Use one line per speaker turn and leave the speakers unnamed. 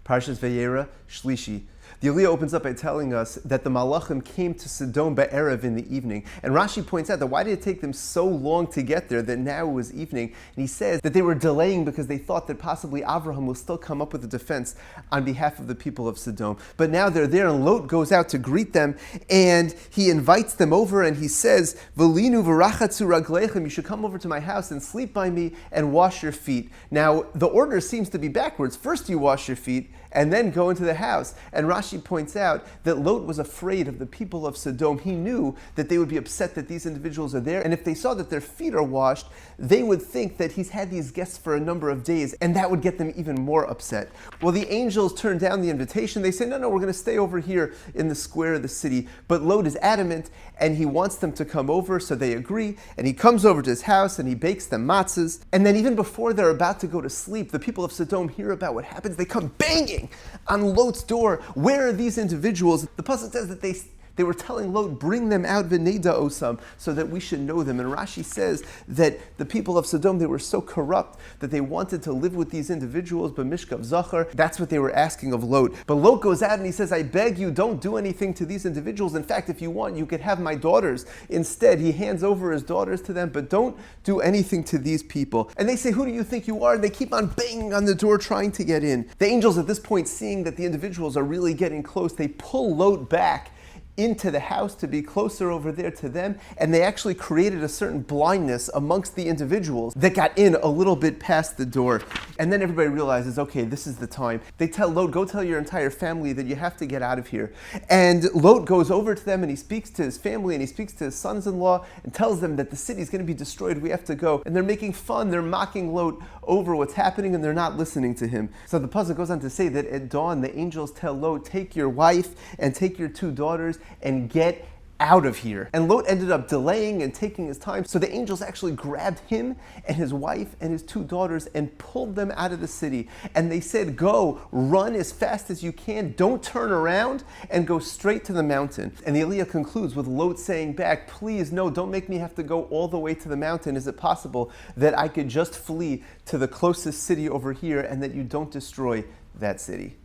Parshas Vayera, Shlishi. The Aliyah opens up by telling us that the Malachim came to Sodom Ba'erev in the evening. And Rashi points out that why did it take them so long to get there that now it was evening? And he says that they were delaying because they thought that possibly Avraham will still come up with a defense on behalf of the people of Sodom. But now they're there, and Lot goes out to greet them, and he invites them over, and he says, Velinu v'rachatzu ragleichem, you should come over to my house and sleep by me and wash your feet. Now, the order seems to be backwards. First you wash your feet, and then go into the house. And Rashi points out that Lot was afraid of the people of Sodom. He knew that they would be upset that these individuals are there, and if they saw that their feet are washed, they would think that he's had these guests for a number of days, and that would get them even more upset. Well, the angels turn down the invitation. They say, no, we're going to stay over here in the square of the city. But Lot is adamant, and he wants them to come over, so they agree, and he comes over to his house, and he bakes them matzahs. And then even before they're about to go to sleep, the people of Sodom hear about what happens. They come banging on Lot's door. Where are these individuals? The pasuk says that they were telling Lot, bring them out v'neda osam, so that we should know them. And Rashi says that the people of Sodom, they were so corrupt that they wanted to live with these individuals, b'mishkav zachar. That's what they were asking of Lot. But Lot goes out and he says, I beg you, don't do anything to these individuals. In fact, if you want, you could have my daughters. Instead, he hands over his daughters to them, but don't do anything to these people. And they say, who do you think you are? And they keep on banging on the door trying to get in. The angels at this point, seeing that the individuals are really getting close, they pull Lot back into the house to be closer over there to them, and they actually created a certain blindness amongst the individuals that got in a little bit past the door. And then everybody realizes, okay, this is the time. They tell Lot, go tell your entire family that you have to get out of here. And Lot goes over to them and he speaks to his family and he speaks to his sons-in-law and tells them that the city is going to be destroyed, we have to go. And they're making fun, they're mocking Lot over what's happening, and they're not listening to him. So the puzzle goes on to say that at dawn, the angels tell Lot, take your wife and take your two daughters and get out of here. And Lot ended up delaying and taking his time. So the angels actually grabbed him and his wife and his two daughters and pulled them out of the city. And they said, go, run as fast as you can, don't turn around, and go straight to the mountain. And the Aliyah concludes with Lot saying back, please, no, don't make me have to go all the way to the mountain. Is it possible that I could just flee to the closest city over here and that you don't destroy that city?